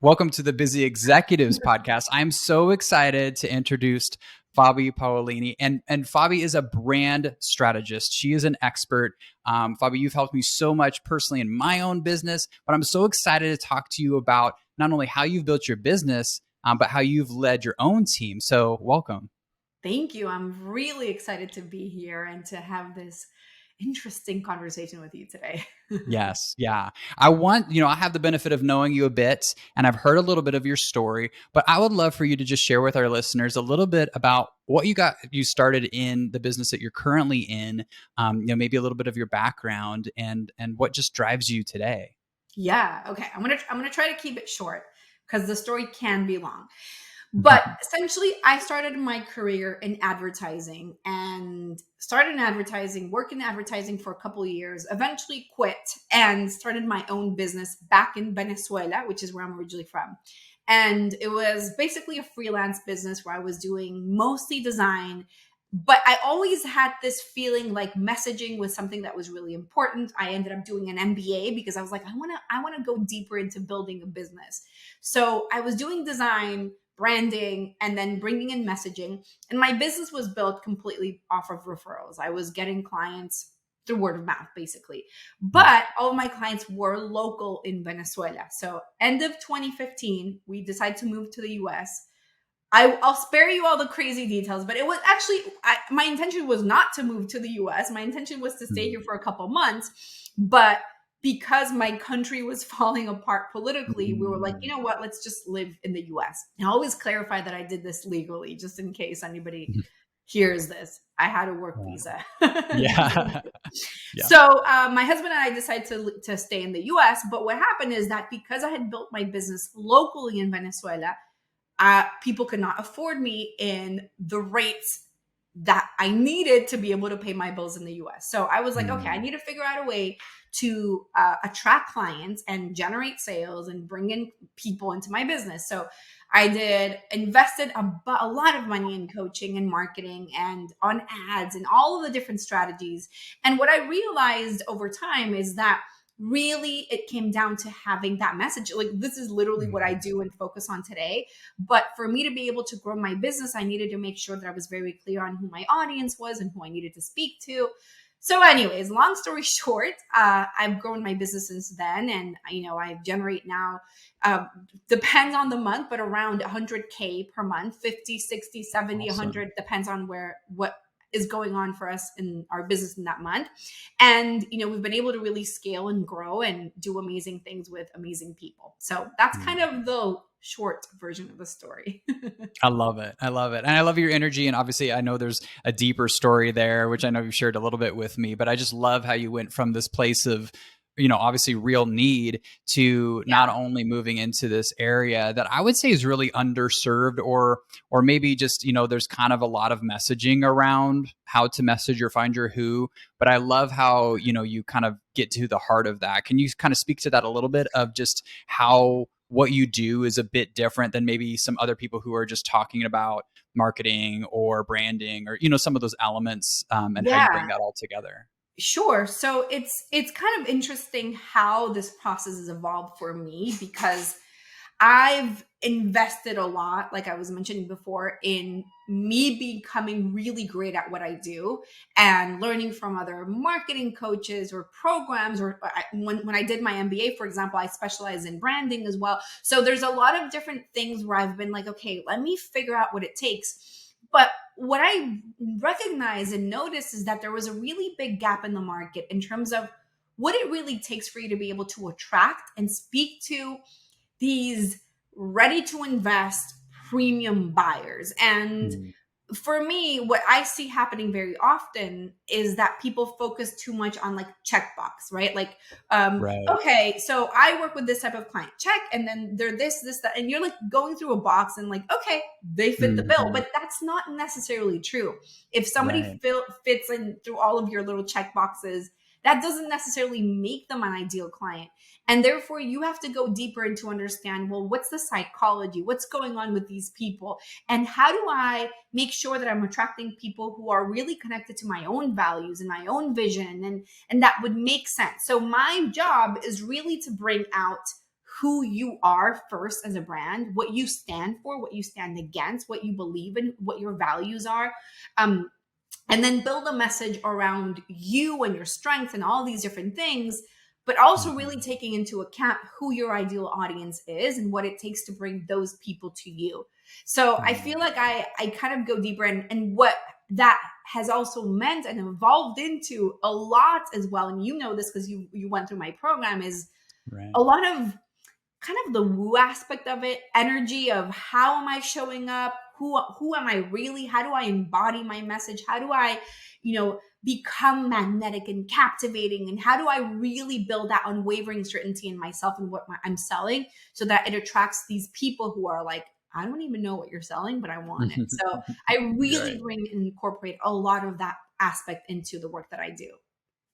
Welcome to the Busy Executives podcast. I'm so excited to introduce Fabi Paolini. And Fabi is a brand strategist. She is an expert. Fabi, you've helped me so much personally in my own business, but I'm so excited to talk to you about not only how you've built your business, but how you've led your own team. So welcome. Thank you. I'm really excited to be here and to have this interesting conversation with you today. Yes. Yeah. I have the benefit of knowing you a bit and I've heard a little bit of your story, but I would love for you to just share with our listeners a little bit about what you started in the business that you're currently in, maybe a little bit of your background and what just drives you today. Yeah. Okay. I'm gonna try to keep it short because the story can be long. But essentially, I started my career in advertising and worked in advertising for a couple of years, eventually quit and started my own business back in Venezuela, which is where I'm originally from. And it was basically a freelance business where I was doing mostly design. But I always had this feeling like messaging was something that was really important. I ended up doing an MBA because I was like, I want to go deeper into building a business. So I was doing design, branding, and then bringing in messaging. And my business was built completely off of referrals. I was getting clients through word of mouth, basically. But all of my clients were local in Venezuela. So end of 2015, we decided to move to the US. I'll spare you all the crazy details, but it was actually, my intention was not to move to the US. My intention was to stay here for a couple months. But because my country was falling apart politically, we were like, you know what, let's just live in the US. And I always clarify that I did this legally, just in case anybody hears this. I had a work visa. Yeah. So my husband and I decided to stay in the US. But what happened is that because I had built my business locally in Venezuela, people could not afford me in the rates that I needed to be able to pay my bills in the US. So I was like, okay, I need to figure out a way to attract clients and generate sales and bring in people into my business. So I invested a lot of money in coaching and marketing and on ads and all of the different strategies. And what I realized over time is that really it came down to having that message. Like, this is literally what I do and focus on today. But for me to be able to grow my business, I needed to make sure that I was very clear on who my audience was and who I needed to speak to. So anyways, long story short, I've grown my business since then. And, I generate now, depends on the month, but around 100K per month, 50, 60, 70, awesome. 100, depends on what is going on for us in our business in that month. And, we've been able to really scale and grow and do amazing things with amazing people. So that's kind of the short version of the story. I love it. I love it. And I love your energy. And obviously I know there's a deeper story there, which I know you've shared a little bit with me, but I just love how you went from this place of, obviously real need to not only moving into this area that I would say is really underserved or maybe just, there's kind of a lot of messaging around how to message or find your who, but I love how, you kind of get to the heart of that. Can you kind of speak to that a little bit of just how what you do is a bit different than maybe some other people who are just talking about marketing or branding or, some of those elements and how you bring that all together? Sure. So it's kind of interesting how this process has evolved for me because I've invested a lot, like I was mentioning before, in me becoming really great at what I do and learning from other marketing coaches or programs. Or when I did my MBA, for example, I specialize in branding as well. So there's a lot of different things where I've been like, okay, let me figure out what it takes. But what I recognize and notice is that there was a really big gap in the market in terms of what it really takes for you to be able to attract and speak to these ready to invest premium buyers. And for me, what I see happening very often is that people focus too much on like checkbox, right? Like, okay, so I work with this type of client, check, and then they're this, that, and you're like going through a box and like, okay, they fit the bill, but that's not necessarily true. If somebody fits in through all of your little check boxes, that doesn't necessarily make them an ideal client. And therefore, you have to go deeper and to understand, well, what's the psychology? What's going on with these people? And how do I make sure that I'm attracting people who are really connected to my own values and my own vision and that would make sense? So my job is really to bring out who you are first as a brand, what you stand for, what you stand against, what you believe in, what your values are. And then build a message around you and your strengths and all these different things, but also really taking into account who your ideal audience is and what it takes to bring those people to you. So I feel like I kind of go deeper, and what that has also meant and evolved into a lot as well. And you know this because you went through my program, is Right. a lot of kind of the woo aspect of it, energy of how am I showing up? Who am I really? How do I embody my message? How do I, become magnetic and captivating? And how do I really build that unwavering certainty in myself and what I'm selling, so that it attracts these people who are like, I don't even know what you're selling, but I want it. So I really Right. bring and incorporate a lot of that aspect into the work that I do.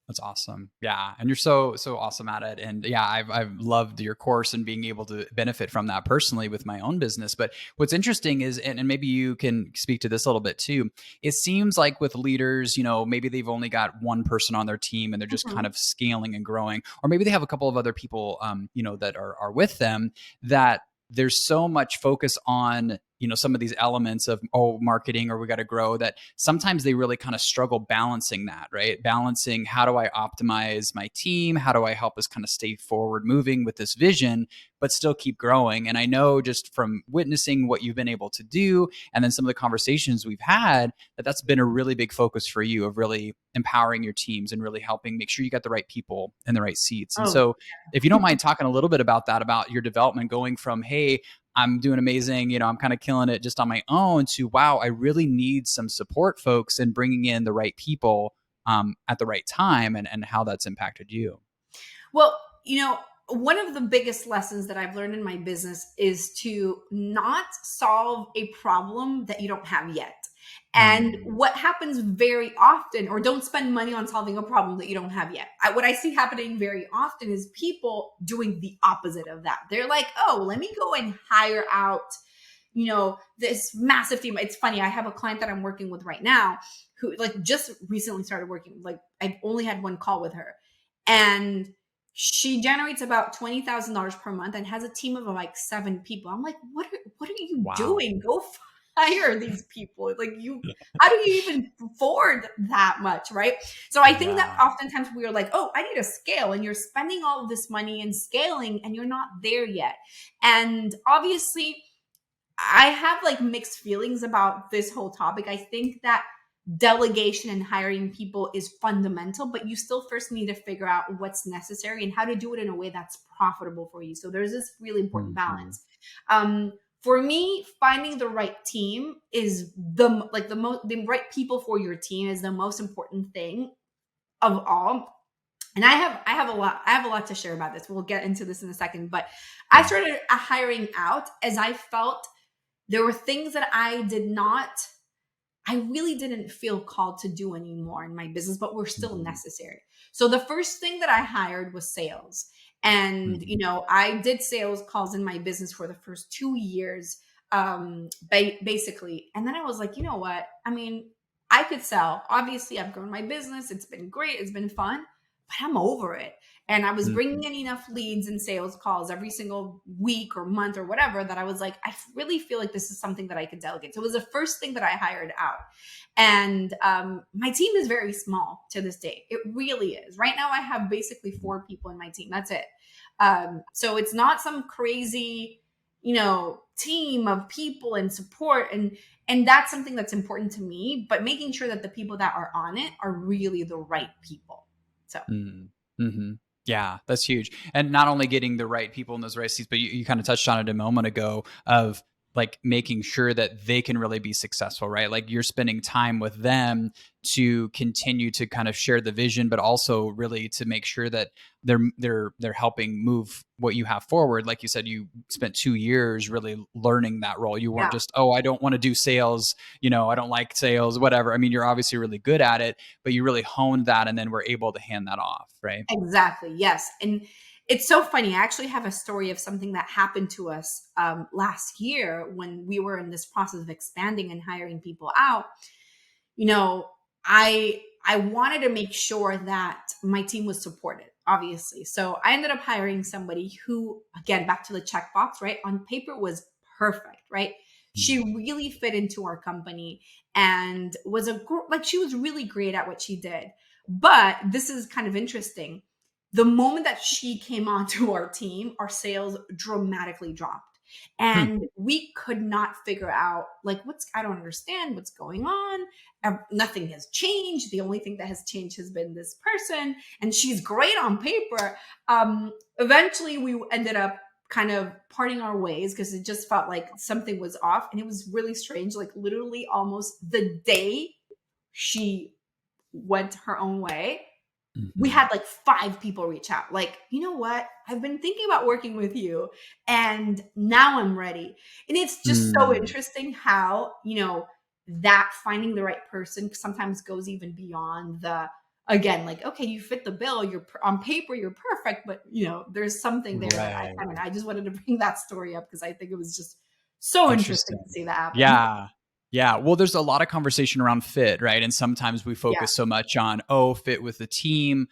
That's awesome. Yeah. And you're so awesome at it. And yeah, I've loved your course and being able to benefit from that personally with my own business. But what's interesting is, and maybe you can speak to this a little bit too, it seems like with leaders, maybe they've only got one person on their team and they're just kind Mhm. of scaling and growing, or maybe they have a couple of other people, that are with them, that there's so much focus on some of these elements of marketing, or we got to grow, that sometimes they really kind of struggle balancing that, right? Balancing, how do I optimize my team, how do I help us kind of stay forward moving with this vision but still keep growing. And I know just from witnessing what you've been able to do, and then some of the conversations we've had, that that's been a really big focus for you, of really empowering your teams and really helping make sure you got the right people in the right seats. And Oh, so if you don't mind talking a little bit about that, about your development going from, hey, I'm doing amazing, I'm kind of killing it just on my own, to, wow, I really need some support folks, and bringing in the right people at the right time, and how that's impacted you. well, one of the biggest lessons that I've learned in my business is to not solve a problem that you don't have yet. And Mm. what happens very often, or don't spend money on solving a problem that you don't have yet. What I see happening very often is people doing the opposite of that. They're like, oh, let me go and hire out, this massive team. It's funny. I have a client that I'm working with right now who like just recently started working. Like I've only had one call with her, and she generates about $20,000 per month and has a team of like 7 people. I'm like, what are you Wow. doing? Go hire these people. Like how do you even afford that much, right? So I think that Yeah. oftentimes we are like, oh, I need to scale, and you're spending all of this money and scaling, and you're not there yet. And obviously, I have like mixed feelings about this whole topic. I think that delegation and hiring people is fundamental, but you still first need to figure out what's necessary and how to do it in a way that's profitable for you. So there's this really important Mhm. balance. For me, finding the right team is the right people for your team is the most important thing of all. And I have a lot to share about this. We'll get into this in a second, but I Yeah. started hiring out as I felt there were things that I really didn't feel called to do anymore in my business, but were still Mhm. necessary. So the first thing that I hired was sales. And, Mhm. I did sales calls in my business for the first 2 years, basically. And then I was like, you know what? I mean, I could sell. Obviously, I've grown my business. It's been great. It's been fun, but I'm over it. And I was bringing Mhm. in enough leads and sales calls every single week or month or whatever that I was like, I really feel like this is something that I could delegate. So it was the first thing that I hired out. And my team is very small to this day. It really is. Right now, I have basically 4 people in my team. That's it. So it's not some crazy, team of people and support. And that's something that's important to me, but making sure that the people that are on it are really the right people. So Mm. Mhm. Yeah, that's huge. And not only getting the right people in those right seats, but you kind of touched on it a moment ago, of like making sure that they can really be successful, right? Like you're spending time with them to continue to kind of share the vision, but also really to make sure that they're helping move what you have forward. Like you said, you spent 2 years really learning that role. You weren't yeah. just, oh, I don't want to do sales, I don't like sales, whatever. I mean, you're obviously really good at it, but you really honed that and then were able to hand that off, right? Exactly. Yes. And it's so funny. I actually have a story of something that happened to us last year when we were in this process of expanding and hiring people out. You know, I wanted to make sure that my team was supported. obviously. So I ended up hiring somebody who, again, back to the checkbox, right? On paper was perfect, right? She really fit into our company and was like, she was really great at what she did. But this is kind of interesting. The moment that she came onto our team, our sales dramatically dropped. Hmm. And we could not figure out, like, I don't understand what's going on. Nothing has changed. The only thing that has changed has been this person, and she's great on paper. Eventually, we ended up kind of parting our ways because it just felt like something was off, and it was really strange. Like, literally, almost the day she went her own way, we Mhm. had like 5 people reach out, like, you know what, I've been thinking about working with you and now I'm ready. And it's just so Mm. interesting how, that finding the right person sometimes goes even beyond the, again, like, okay, you fit the bill, on paper you're perfect, but there's something there that I Right. mean, I just wanted to bring that story up because I think it was just so interesting Interesting. to see that happen. Yeah. Yeah. Well, there's a lot of conversation around fit, right? And sometimes we Yeah, focus so much on, oh, fit with the team,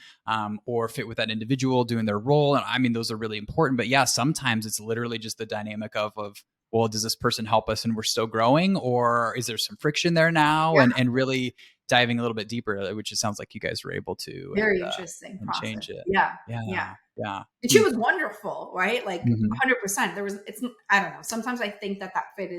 or fit with that individual doing their role. And I mean, those are really important. But yeah, sometimes it's literally just the dynamic of, well, does this person help us and we're still growing? Or is there some friction there now? yeah, And really diving a little bit deeper, which it sounds like you guys were able to, very interesting and process. change it. Yeah, yeah. Yeah. Yeah. And she Hmm. was wonderful, right? Like Mhm. 100%. I don't know. Sometimes I think that fit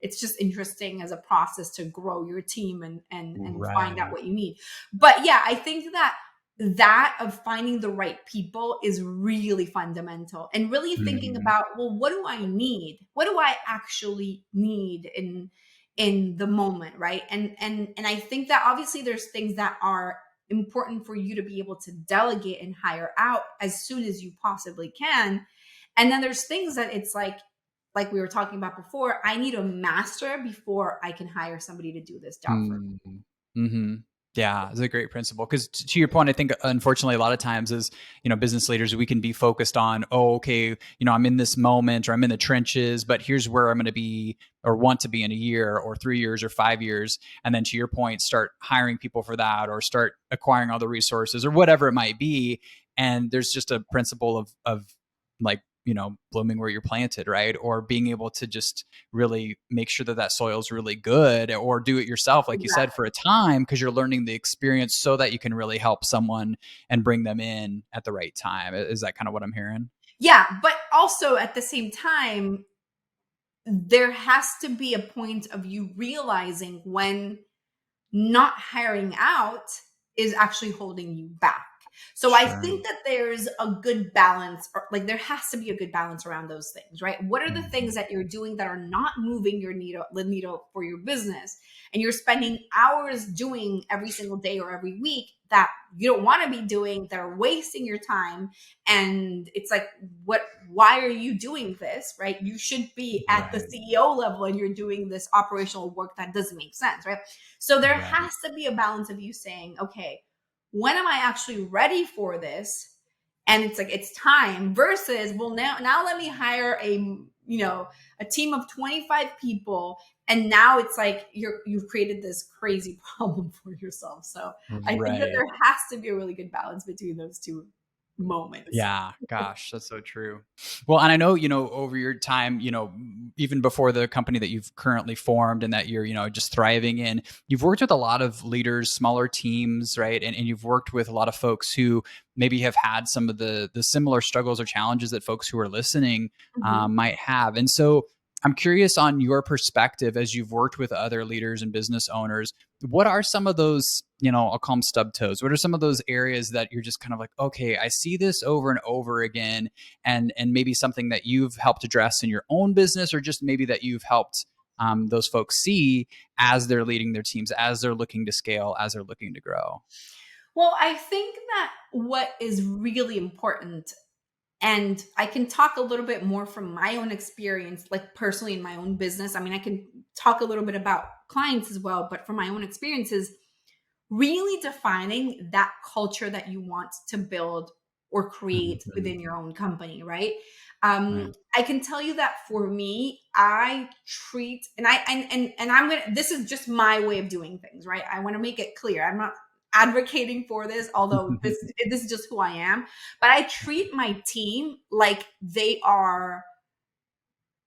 it's just interesting as a process to grow your team and find out Right. what you need. But yeah, I think that of finding the right people is really fundamental, and really thinking Mhm. about, well, what do I need? What do I actually need in the moment, right? And I think that obviously there's things that are important for you to be able to delegate and hire out as soon as you possibly can. And then there's things that it's like we were talking about before, I need a master before I can hire somebody to do this job for me. Mm. Mhm. Yeah, it's a great principle because to your point, I think unfortunately a lot of times as business leaders, we can be focused on, oh, okay, I'm in this moment or I'm in the trenches, but here's where I'm going to be or want to be in a year or 3 years or 5 years, and then to your point, start hiring people for that or start acquiring all the resources or whatever it might be, and there's just a principle of like blooming where you're planted, right? Or being able to just really make sure that that soil is really good or do it yourself, like you said, Exactly. for a time because you're learning the experience so that you can really help someone and bring them in at the right time. Is that kind of what I'm hearing? Yeah, but also at the same time, there has to be a point of you realizing when not hiring out is actually holding you back. So I Sure. think that there's a good balance, or like there has to be a good balance around those things, right? What are the things Mhm. that you're doing that are not moving the needle for your business, and you're spending hours doing every single day or every week that you don't want to be doing, that are wasting your time? And it's like, why are you doing this, right? You should be at the Right. CEO level and you're doing this operational work that doesn't make sense, right? So there Right. has to be a balance of you saying, okay, when am I actually ready for this? And it's like, it's time, versus, well, now let me hire a team of 25 people. And now it's like you've created this crazy problem for yourself. So I think that Right. there has to be a really good balance between those two moments. Yeah, gosh, that's so true. Well, and I know, over your time, even before the company that you've currently formed and that you're, just thriving in, you've worked with a lot of leaders, smaller teams, right? And you've worked with a lot of folks who maybe have had some of the similar struggles or challenges that folks who are listening Mhm. might have. And so I'm curious on your perspective as you've worked with other leaders and business owners. What are some of those, I'll call them stub toes? What are some of those areas that you're just kind of like, okay, I see this over and over again, and maybe something that you've helped address in your own business, or just maybe that you've helped those folks see as they're leading their teams, as they're looking to scale, as they're looking to grow? Well, I think that what is really important, and I can talk a little bit more from my own experience, like personally in my own business. I mean, I can talk a little bit about clients as well, but from my own experiences, really defining that culture that you want to build or create Mhm. within your own company, right? Right. I can tell you that for me, I treat, and I'm gonna, this is just my way of doing things, right? I want to make it clear. advocating for this, although this is just who I am. But I treat my team like they are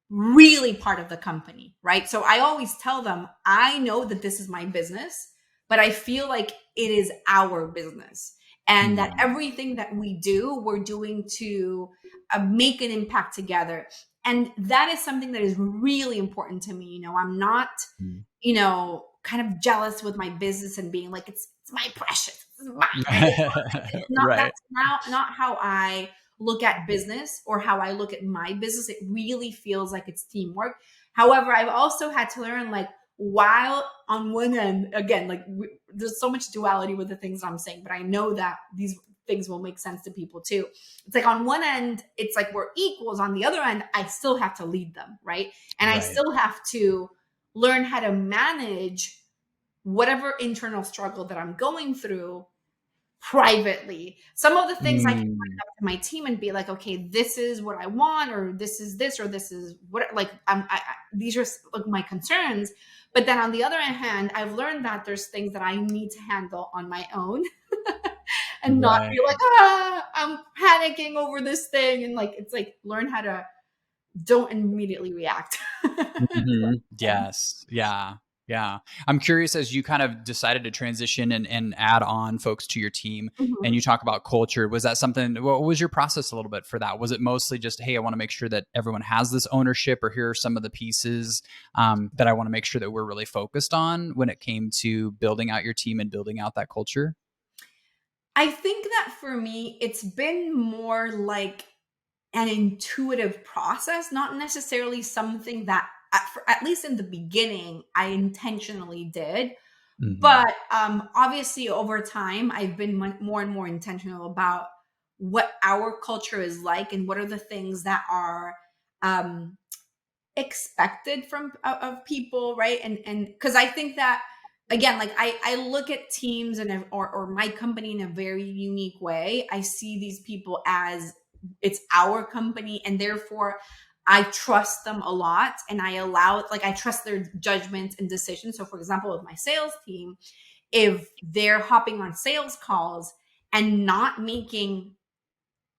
really part of the company, right? So I always tell them, I know that this is my business, but I feel like it is our business. And that Mm, everything that we do, we're doing to make an impact together. And that is something that is really important to me. I'm not, mm. kind of jealous with my business and being like, it's my precious, it's mine, right? It's not, Right. that's not how I look at business or how I look at my business. It really feels like it's teamwork. However, I've also had to learn, like, while on one end, again, like there's so much duality with the things I'm saying, but I know that these things will make sense to people too. It's like on one end, it's like we're equals. On the other end, I still have to lead them, right? And I Right. still have to learn how to manage whatever internal struggle that I'm going through privately. Some of the things I can bring Mm, up to my team and be like, okay, this is what I want, or this is this, or this is what, like, these are like my concerns. But then on the other hand, I've learned that there's things that I need to handle on my own and not right. be like, I'm panicking over this thing. And like, it's like, learn how to don't immediately react. Mhm. Yes. Yeah. Yeah. I'm curious, as you kind of decided to transition and add on folks to your team and Mhm. you talk about culture, was that something, what was your process a little bit for that? Was it mostly just, hey, I want to make sure that everyone has this ownership, or here are some of the pieces that I want to make sure that we're really focused on when it came to building out your team and building out that culture? I think that for me, it's been more like an intuitive process, not necessarily something that, at least in the beginning, I intentionally did. Hmm. But obviously, over time, I've been more and more intentional about what our culture is like and what are the things that are um, expected from of people, right? And because I think that, again, like I look at teams or my company in a very unique way. I see these people as it's our company, and therefore I trust them a lot, and I trust their judgments and decisions. So for example, with my sales team, if they're hopping on sales calls and not making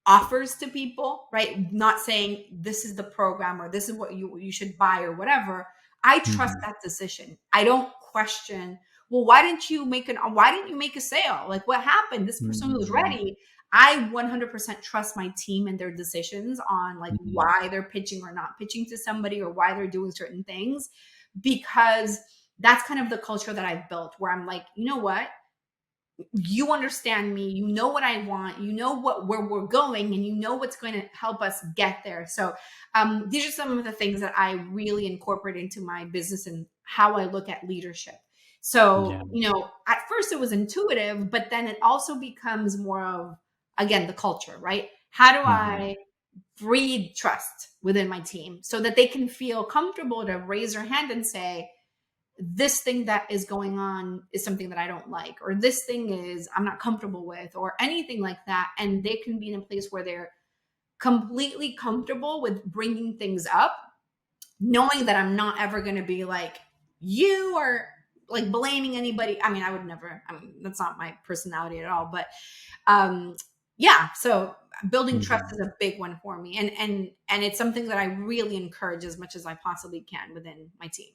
offers to people, right? Not saying this is the program or this is what you should buy or whatever. I trust Hmm. that decision. I don't question, well, why didn't you make a sale? Like, what happened? This person was Hmm. ready. I 100% trust my team and their decisions on like Hmm. why they're pitching or not pitching to somebody, or why they're doing certain things, because that's kind of the culture that I've built, where I'm like, you know what? You understand me, you know what I want, you know where we're going, and you know what's going to help us get there. So these are some of the things that I really incorporate into my business and how I look at leadership. Yeah. So at first it was intuitive, but then it also becomes more of, again, the culture, right? How do Hmm. I breed trust within my team so that they can feel comfortable to raise their hand and say, this thing that is going on is something that I don't like, or this thing is I'm not comfortable with, or anything like that. And they can be in a place where they're completely comfortable with bringing things up, knowing that I'm not ever going to be like, you are like blaming anybody. I mean, I would never, I mean, that's not my personality at all. But um, yeah, so building trust Hmm. is a big one for me. And it's something that I really encourage as much as I possibly can within my team.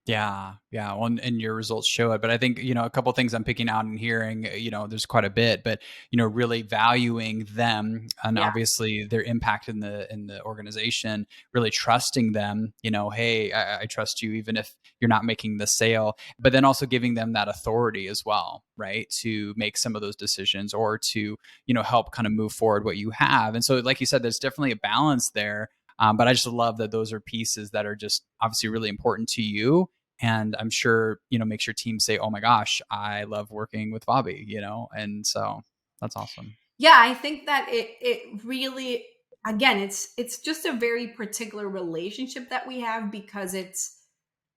Yeah, yeah. Well, and your results show it. But I think, a couple of things I'm picking out and hearing, there's quite a bit, but, really valuing them and Yeah. obviously their impact in the organization, really trusting them, hey, I trust you even if you're not making the sale, but then also giving them that authority as well, right? To make some of those decisions, or to, help kind of move forward what you have. And so, like you said, there's definitely a balance there. But I just love that those are pieces that are just obviously really important to you, and I'm sure makes your team say, "Oh my gosh, I love working with Bobby," and so that's awesome. Yeah, I think that it really, again, it's just a very particular relationship that we have, because it's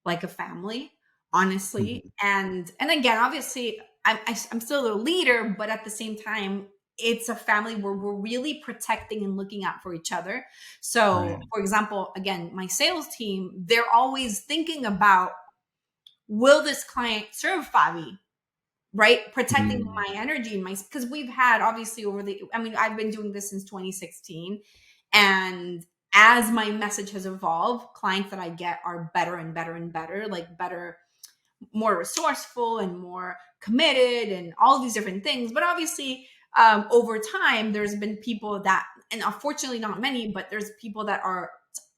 like a family, honestly. Mhm. And again, obviously, I'm still the leader, but at the same time, it's a family where we're really protecting and looking out for each other. So, Right. for example, again, my sales team, they're always thinking about, will this client serve Fabi? right? Protecting Mm. my energy, because we've had obviously I've been doing this since 2016. And as my message has evolved, clients that I get are better and better and better, like better, more resourceful and more committed and all these different things. But obviously, over time, there's been people that, and unfortunately not many, but there's people that are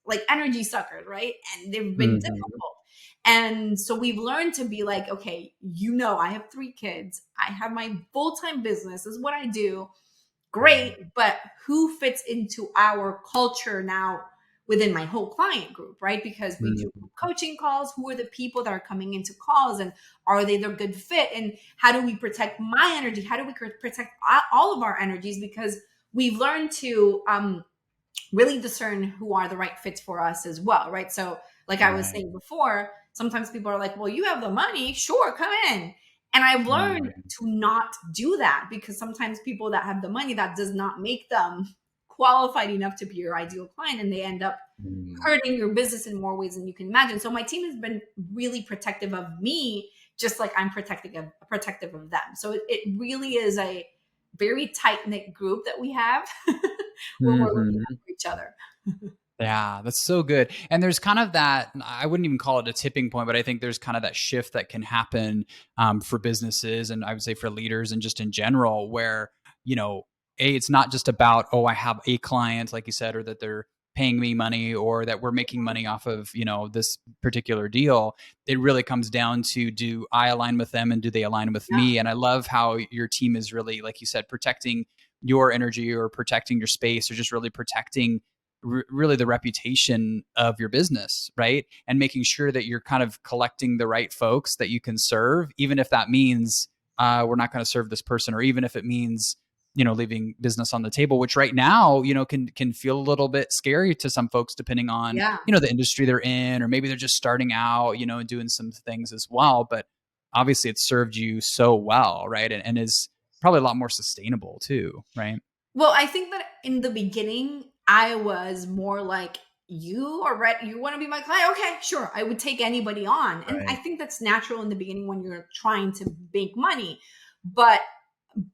like energy suckers, right? And they've been Mhm. difficult. And so we've learned to be like, okay, I have 3 kids. I have my full-time business. This is what I do. Great, but who fits into our culture now within my whole client group, right? Because we do Mhm. coaching calls. Who are the people that are coming into calls, and are they the good fit? And how do we protect my energy? How do we protect all of our energies? Because we've learned to really discern who are the right fits for us as well, right? So, like I was Right. saying before, sometimes people are like, well, you have the money, sure, come in. And I've learned Mm. to not do that, because sometimes people that have the money, that does not make them qualified enough to be your ideal client, and they end up Mm. hurting your business in more ways than you can imagine. So my team has been really protective of me, just like I'm protective of them. So it really is a very tight knit group that we have where we're looking out Mhm. for each other. Yeah, that's so good. And there's kind of that, I wouldn't even call it a tipping point, but I think there's kind of that shift that can happen for businesses, and I would say for leaders and just in general, where, it's not just about, oh, I have a client, like you said, or that they're paying me money, or that we're making money off of, this particular deal. It really comes down to, do I align with them and do they align with Yeah. me? And I love how your team is really, like you said, protecting your energy or protecting your space, or just really protecting really the reputation of your business, right? And making sure that you're kind of collecting the right folks that you can serve, even if that means we're not going to serve this person, or even if it means leaving business on the table, which right now can feel a little bit scary to some folks, depending on Yeah. the industry they're in, or maybe they're just starting out, and doing some things as well. But obviously, it's served you so well, right? And is probably a lot more sustainable too, right? Well, I think that in the beginning, I was more like, you are ready. You want to be my client? Okay, sure. I would take anybody on. And I Right. think that's natural in the beginning when you're trying to make money. But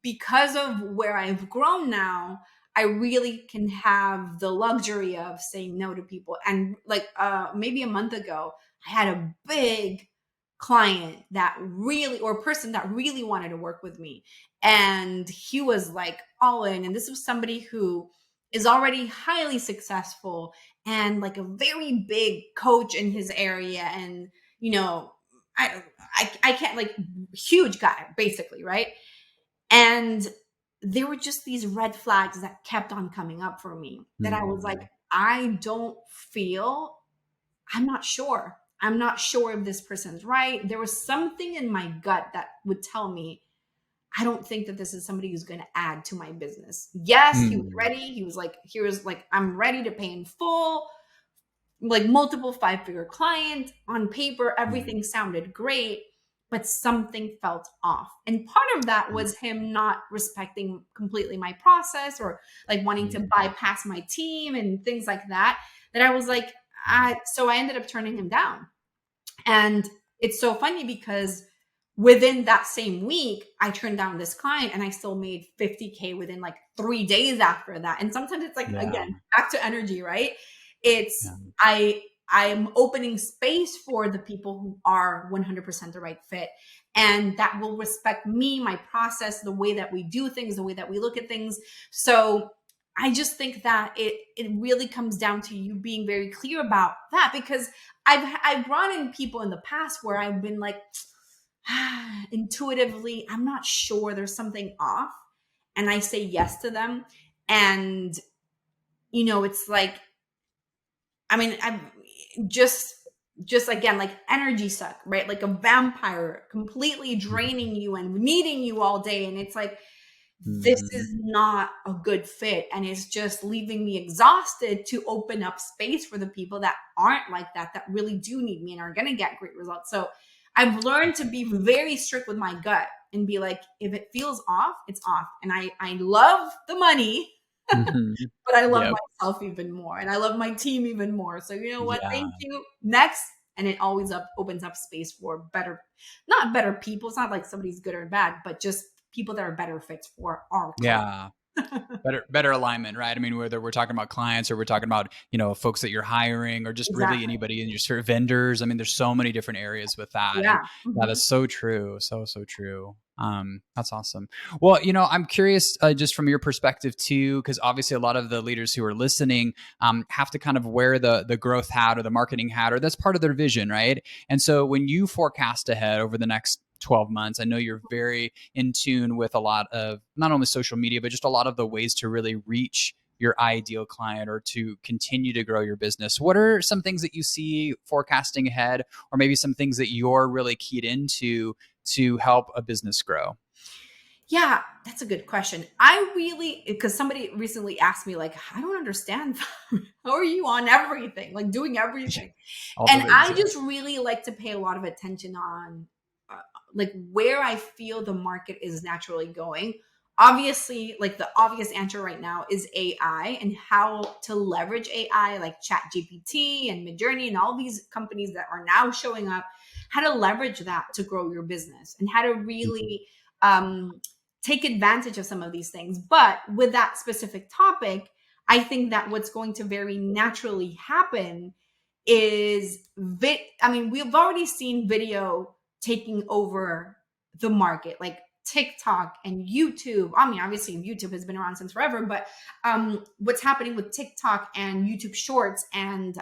because of where I've grown now, I really can have the luxury of saying no to people. And like maybe a month ago, I had a big client that really, or person that really wanted to work with me. And he was like all in. And this was somebody who is already highly successful and like a very big coach in his area. And, you know, I can't, like, huge guy, basically, right? And there were just these red flags that kept on coming up for me, that I was like, Mhm. I don't feel, I'm not sure. I'm not sure if this person's right. There was something in my gut that would tell me, I don't think that this is somebody who's going to add to my business. Yes, he was Mm. ready. He was like, here's like, I'm ready to pay in full, like multiple 5-figure client. On paper, Mm. everything sounded great, but something felt off. And part of that Mm. was him not respecting completely my process, or like wanting to Mm. bypass my team and things like that. That I was like, Mm. so I ended up turning him down. And it's so funny because within that same week, I turned down this client and I still made 50K within like 3 days after that. And sometimes it's like, Yeah. again, back to energy, right? Yeah. It's, I'm opening space for the people who are 100% the right fit, and that will respect me, my process, the way that we do things, the way that we look at things. So I just think that it really comes down to you being very clear about that, because I've brought in people in the past where I've been like, intuitively, I'm not sure, there's something off, and I say yes to them. And it's like, I mean, I'm just again, like energy suck, right? Like a vampire completely draining you and needing you all day. And it's like, this Mhm. is not a good fit. And it's just leaving me exhausted to open up space for the people that aren't like that, that really do need me and are going to get great results. So I've learned to be very strict with my gut and be like, if it feels off, it's off. And I love the money, Mhm. but I love Yep. myself even more. And I love my team even more. So you know what? Yeah. Thank you. Next. and it always opens up space for better, not better people. It's not like somebody's good or bad, but just people that are better fits for our culture. Yeah. Better alignment, right? I mean, whether we're talking about clients or we're talking about, folks that you're hiring or just really Exactly. anybody in your sort of vendors. I mean, there's so many different areas with that. And Yeah. yeah, Mhm. that's so true. So true. That's awesome. Well, I'm curious, just from your perspective too, because obviously a lot of the leaders who are listening, have to kind of wear the growth hat or the marketing hat, or that's part of their vision, right? And so when you forecast ahead over the next 12 months, I know you're very in tune with a lot of not only social media, but just a lot of the ways to really reach your ideal client or to continue to grow your business. What are some things that you see forecasting ahead, or maybe some things that you're really keyed into to help a business grow? Yeah, that's a good question. I really, because somebody recently asked me, like, I don't understand. How are you on everything, like doing everything? All the And things, I yeah. just really like to pay a lot of attention on like where I feel the market is naturally going. Obviously, like the obvious answer right now is AI and how to leverage AI, like Chat GPT and Midjourney and all these companies that are now showing up, how to leverage that to grow your business and how to Mhm. really take advantage of some of these things. But with that specific topic, I think that what's going to very naturally happen is I mean, we've already seen video taking over the market, like TikTok and YouTube. I mean, obviously YouTube has been around since forever, but what's happening with TikTok and YouTube Shorts and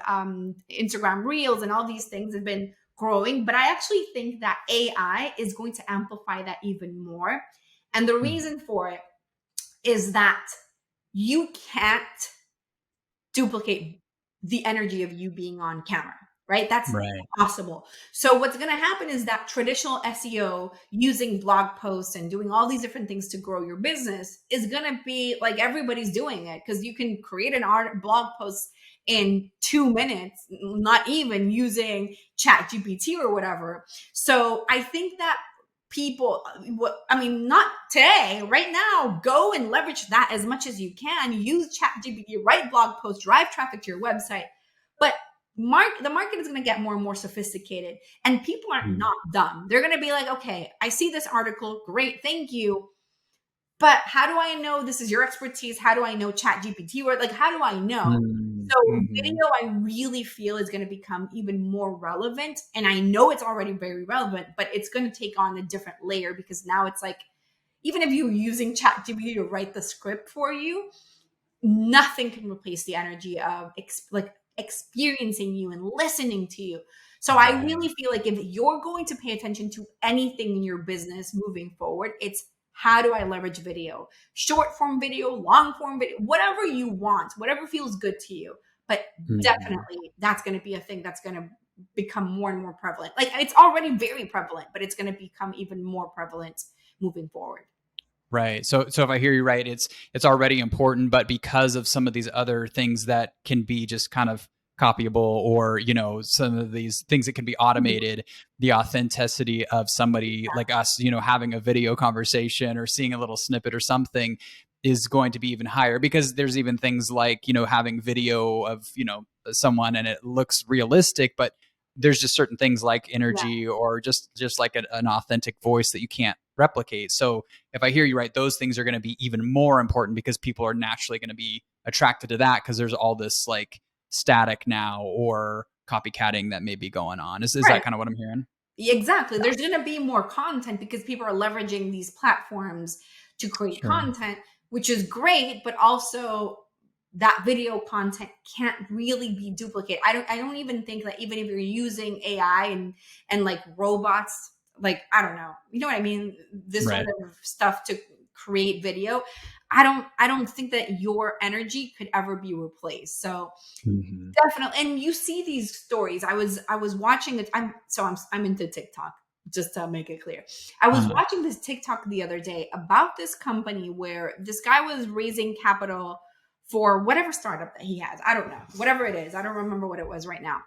Instagram Reels and all these things have been growing. But I actually think that AI is going to amplify that even more. And the Mhm. reason for it is that you can't duplicate the energy of you being on camera, right? That's Right. possible. So what's going to happen is that traditional SEO using blog posts and doing all these different things to grow your business is going to be like everybody's doing it because you can create an blog post in 2 minutes, not even using Chat GPT or whatever. So I think that people, what I mean, not today, right now, go and leverage that as much as you can. Use Chat GPT, write blog posts, drive traffic to your website. But the market is going to get more and more sophisticated, and people are Mhm. not dumb. They're going to be like, okay, I see this article, great, thank you, but how do I know this is your expertise? How do I know Chat GPT? Or like, how do I know? Mhm. So Mhm. video, I really feel is going to become even more relevant. And I know it's already very relevant, but it's going to take on a different layer because now it's like, even if you're using Chat GPT to write the script for you, nothing can replace the energy of like experiencing you and listening to you. So I Right. really feel like if you're going to pay attention to anything in your business moving forward, it's how do I leverage video, short form video, long form video, whatever you want, whatever feels good to you. But Mhm. definitely that's going to be a thing that's going to become more and more prevalent. Like it's already very prevalent, but it's going to become even more prevalent moving forward. Right. So if I hear you right, it's already important, but because of some of these other things that can be just kind of copyable, or some of these things that can be Mhm. automated, the authenticity of somebody like us, having a video conversation or seeing a little snippet or something is going to be even higher, because there's even things like, having video of, someone and it looks realistic, but there's just certain things like Yeah. energy or just like an authentic voice that you can't replicate. So if I hear you right, those things are going to be even more important because people are naturally going to be attracted to that because there's all this like static now or copycatting that may be going on. Is that Right. kind of what I'm hearing? Exactly. Yeah. There's going to be more content because people are leveraging these platforms to create Sure. content, which is great, but also that video content can't really be duplicated. I don't even think that even if you're using AI and like robots, like I don't know. You know what I mean? This sort Right. of stuff to create video. I don't think that your energy could ever be replaced. So Mhm. definitely. And you see these stories. I was watching it. I'm into TikTok, just to make it clear. I was Uh-huh. watching this TikTok the other day about this company where this guy was raising capital for whatever startup that he has. I don't know. Whatever it is. I don't remember what it was right now.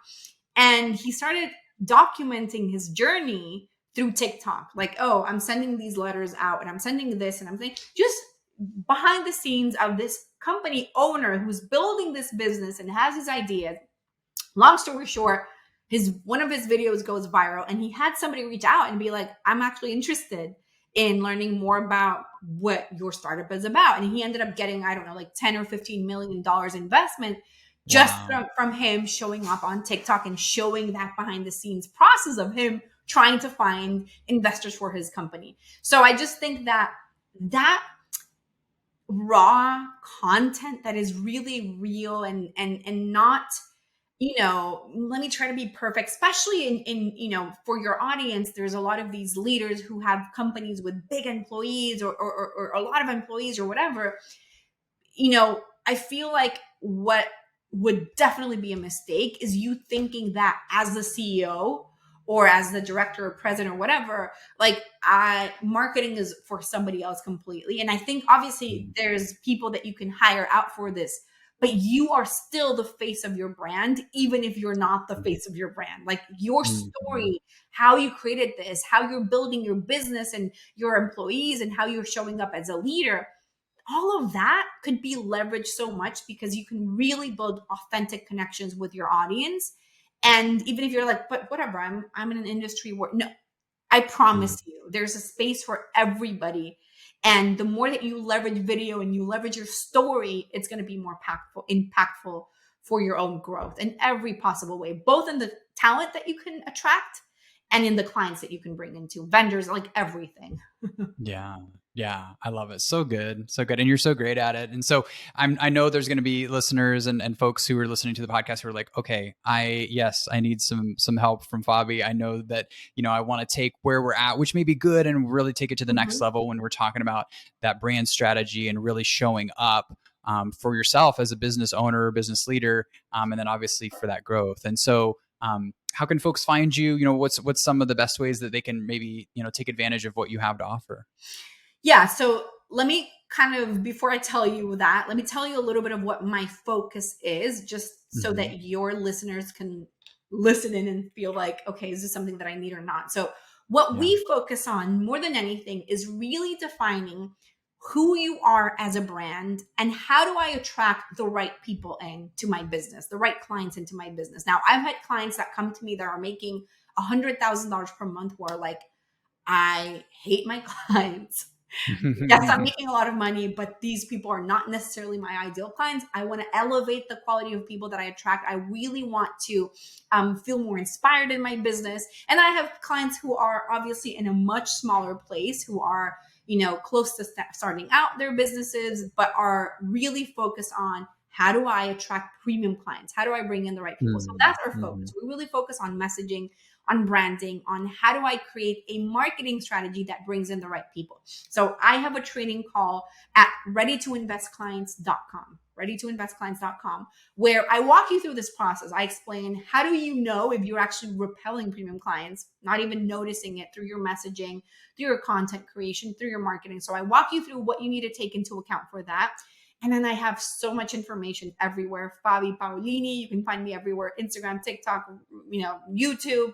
And he started documenting his journey through TikTok. Like, oh, I'm sending these letters out and I'm sending this and I'm saying just behind the scenes of this company owner who's building this business and has his ideas. Long story short, one of his videos goes viral, and he had somebody reach out and be like, I'm actually interested in learning more about what your startup is about. And he ended up getting, I don't know, like 10 or $15 million investment just Wow. from him showing up on TikTok and showing that behind the scenes process of him trying to find investors for his company. So I just think that raw content that is really real and not, let me try to be perfect, especially in for your audience. There's a lot of these leaders who have companies with big employees or a lot of employees or whatever. I feel like what would definitely be a mistake is you thinking that as the CEO or as the director or president or whatever, like marketing is for somebody else completely. And I think obviously there's people that you can hire out for this, but you are still the face of your brand, even if you're not the face of your brand. Like your Mhm. story, how you created this, how you're building your business and your employees, and how you're showing up as a leader, all of that could be leveraged so much because you can really build authentic connections with your audience. And even if you're like, but whatever, I'm in an industry where, no, I promise you, there's a space for everybody. And the more that you leverage video and you leverage your story, it's going to be more impactful for your own growth in every possible way, both in the talent that you can attract and in the clients that you can bring into, vendors, like everything. Yeah. Yeah. I love it. So good. So good. And you're so great at it. And so I know there's going to be listeners and folks who are listening to the podcast who are like, okay, I need some help from Fabi. I know that, I want to take where we're at, which may be good, and really take it to the next Mhm. level when we're talking about that brand strategy and really showing up for yourself as a business owner or business leader. And then obviously for that growth. And so, how can folks find you? What's some of the best ways that they can maybe, take advantage of what you have to offer? Yeah. So let me kind of, before I tell you that, let me tell you a little bit of what my focus is, just so Mm-hmm. that your listeners can listen in and feel like, okay, is this something that I need or not? So, what Yeah. we focus on more than anything is really defining who you are as a brand and how do I attract the right people into my business, the right clients into my business. Now, I've had clients that come to me that are making $100,000 per month who are like, I hate my clients. Yes, I'm making a lot of money, but these people are not necessarily my ideal clients. I want to elevate the quality of people that I attract. I really want to feel more inspired in my business. And I have clients who are obviously in a much smaller place, who are, close to starting out their businesses, but are really focused on how do I attract premium clients? How do I bring in the right people? So that's our Mm-hmm. focus. We really focus on messaging, on branding, on how do I create a marketing strategy that brings in the right people. So I have a training call at readytoinvestclients.com, where I walk you through this process. I explain, how do you know if you're actually repelling premium clients, not even noticing it through your messaging, through your content creation, through your marketing. So I walk you through what you need to take into account for that. And then I have so much information everywhere. Fabi Paolini, you can find me everywhere: Instagram, TikTok, YouTube,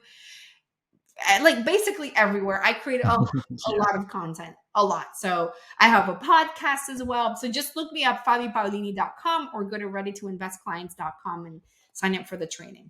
like basically everywhere. I create a Yeah. lot of content, a lot. So I have a podcast as well. So just look me up, fabipaolini.com, or go to readytoinvestclients.com and sign up for the training.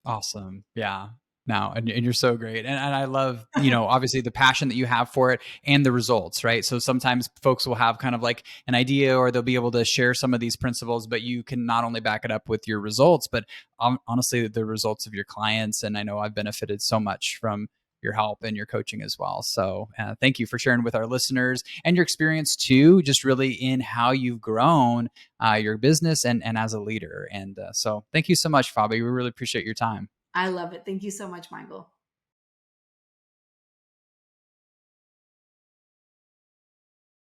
Awesome. Yeah. No, and you're so great. And I love, obviously the passion that you have for it and the results, right? So sometimes folks will have kind of like an idea, or they'll be able to share some of these principles, but you can not only back it up with your results, but honestly, the results of your clients. And I know I've benefited so much from your help and your coaching as well. So thank you for sharing with our listeners and your experience too, just really in how you've grown your business and as a leader. And so thank you so much, Fabi. We really appreciate your time. I love it. Thank you so much, Michael.